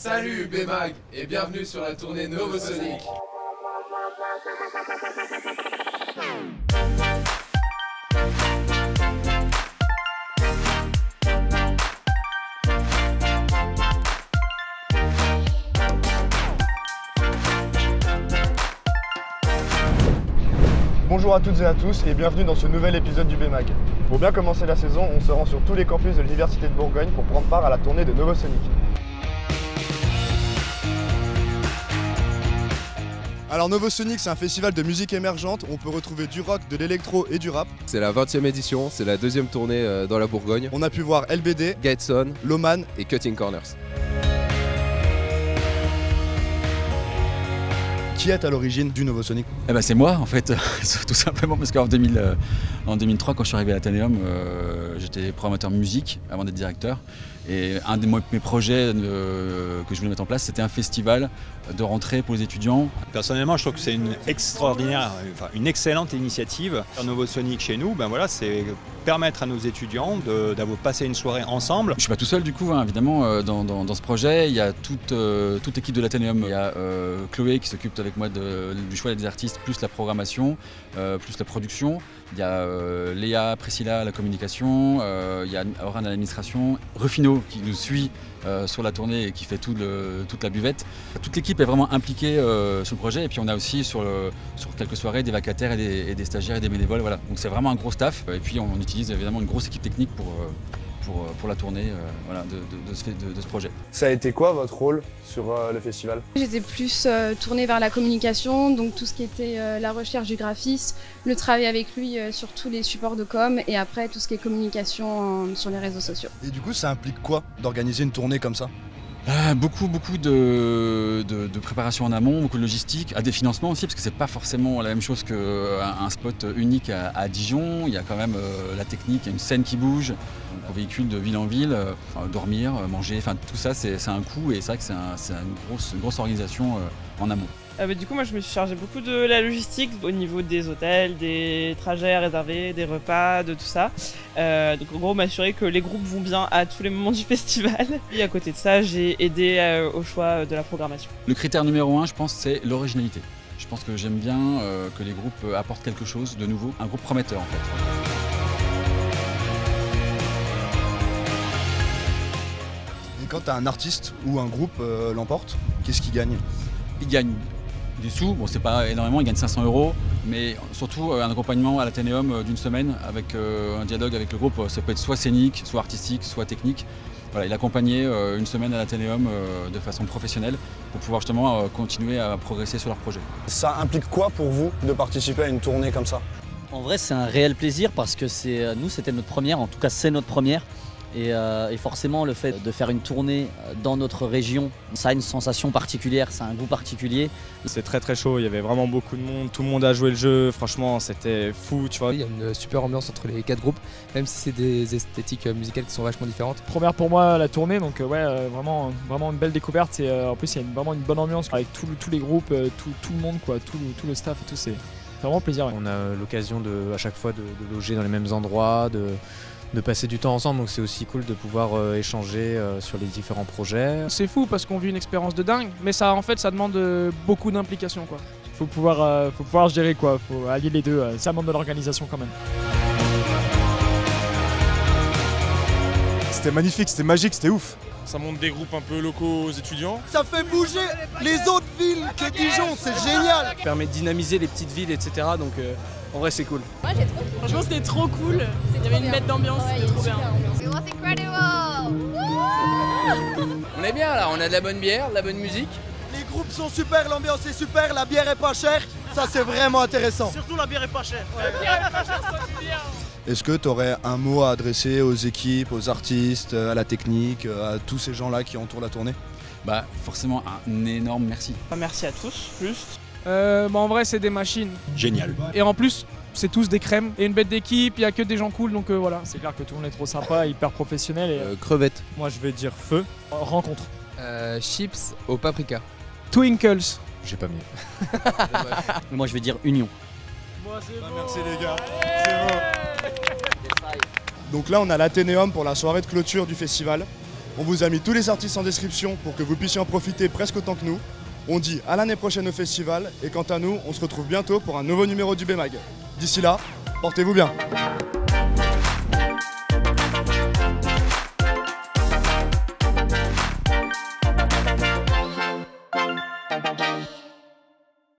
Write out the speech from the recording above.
Salut B-Mag et bienvenue sur la tournée Novosonic. Bonjour à toutes et à tous et bienvenue dans ce nouvel épisode du B-Mag. Pour bien commencer la saison, on se rend sur tous les campus de l'Université de Bourgogne pour prendre part à la tournée de Novosonic. Alors Novosonic, c'est un festival de musique émergente où on peut retrouver du rock, de l'électro et du rap. C'est la 20e édition, c'est la deuxième tournée dans la Bourgogne. On a pu voir LBD, Gateson, Loman et Cutting Corners. Qui est à l'origine du Novosonic? C'est moi en fait, tout simplement parce qu'en 2003 quand je suis arrivé à l'Athénéum, j'étais programmateur musique avant d'être directeur. Et un de mes projets que je voulais mettre en place, c'était un festival de rentrée pour les étudiants. Personnellement, je trouve que c'est une excellente initiative. Novosonic chez nous, c'est permettre à nos étudiants d'avoir passé une soirée ensemble. Je ne suis pas tout seul du coup, évidemment, dans ce projet. Il y a toute l'équipe de l'Athénéum. Il y a Chloé qui s'occupe avec moi du choix des artistes, plus la programmation, plus la production. Il y a Léa, Priscilla à la communication, il y a Oran à l'administration, Rufino qui nous suit sur la tournée et qui fait toute la buvette. Toute l'équipe est vraiment impliquée sur le projet et puis on a aussi sur quelques soirées des vacataires et des stagiaires et des bénévoles. Voilà. Donc c'est vraiment un gros staff et puis on utilise évidemment une grosse équipe technique pour la tournée de ce projet. Ça a été quoi votre rôle sur le festival? J'étais plus tournée vers la communication, donc tout ce qui était la recherche du graphiste, le travail avec lui sur tous les supports de com et après tout ce qui est communication sur les réseaux sociaux. Et du coup, ça implique quoi d'organiser une tournée comme ça? Beaucoup de préparation en amont, beaucoup de logistique, des financements aussi, parce que c'est pas forcément la même chose qu'un spot unique à Dijon. Il y a quand même la technique, il y a une scène qui bouge, on véhicule de ville en ville, dormir, manger, tout ça c'est un coût et c'est vrai que c'est une grosse organisation en amont. Du coup, moi je me suis chargée beaucoup de la logistique au niveau des hôtels, des trajets réservés, des repas, de tout ça. Donc en gros, m'assurer que les groupes vont bien à tous les moments du festival. Et à côté de ça, j'ai aidé au choix de la programmation. Le critère numéro 1, je pense, c'est l'originalité. Je pense que j'aime bien que les groupes apportent quelque chose de nouveau, un groupe prometteur en fait. Et quand un artiste ou un groupe l'emporte, qu'est-ce qu'il gagne? Il gagne du sous, bon c'est pas énormément, il gagne 500 €, mais surtout un accompagnement à l'Athénéum d'une semaine avec un dialogue avec le groupe, ça peut être soit scénique, soit artistique, soit technique. Voilà, il accompagnait une semaine à l'Athénéum de façon professionnelle pour pouvoir justement continuer à progresser sur leur projet. Ça implique quoi pour vous de participer à une tournée comme ça? En vrai c'est un réel plaisir parce que nous c'était notre première, en tout cas c'est notre première. Et forcément le fait de faire une tournée dans notre région, ça a une sensation particulière, ça a un goût particulier. C'est très chaud, il y avait vraiment beaucoup de monde, tout le monde a joué le jeu, franchement c'était fou, tu vois. Il y a une super ambiance entre les 4 groupes, même si c'est des esthétiques musicales qui sont vachement différentes. Première pour moi la tournée, donc vraiment une belle découverte et en plus il y a vraiment une bonne ambiance avec tous les groupes, tout le monde, quoi, tout le staff et tout, c'est vraiment plaisir. Ouais. On a l'occasion à chaque fois de loger dans les mêmes endroits, de passer du temps ensemble, donc c'est aussi cool de pouvoir échanger sur les différents projets. C'est fou parce qu'on vit une expérience de dingue, mais ça demande beaucoup d'implication, quoi. Faut pouvoir gérer, quoi, faut allier les deux, ça demande de l'organisation quand même. C'était magnifique, c'était magique, c'était ouf. Ça monte des groupes un peu locaux aux étudiants. Ça fait bouger les autres villes que Dijon, c'est génial. Ça permet de dynamiser les petites villes, etc. Donc en vrai c'est cool. Moi j'ai trop kiffé. Franchement c'était trop cool, il y avait une bête d'ambiance, c'était trop bien. It was incredible. On est bien là, on a de la bonne bière, de la bonne musique. Les groupes sont super, l'ambiance est super, la bière est pas chère. Ça c'est vraiment intéressant. Surtout la bière est pas chère. La bière est pas chère, ça c'est bien. Est-ce que tu aurais un mot à adresser aux équipes, aux artistes, à la technique, à tous ces gens-là qui entourent la tournée? Forcément un énorme merci. Merci à tous, plus. En vrai c'est des machines. Génial. Et en plus c'est tous des crèmes et une bête d'équipe, il n'y a que des gens cool, donc voilà, c'est clair que tout le monde est trop sympa, hyper professionnel. Et, Crevette. Moi je vais dire feu. Rencontre. Chips au paprika. Twinkles. J'ai pas mis. Moi je vais dire union. Moi c'est bon. Merci les gars, c'est bon. Donc là on a l'Athénéum pour la soirée de clôture du festival. On vous a mis tous les artistes en description pour que vous puissiez en profiter presque autant que nous. On dit à l'année prochaine au festival et quant à nous, on se retrouve bientôt pour un nouveau numéro du BMAG. D'ici là, portez-vous bien.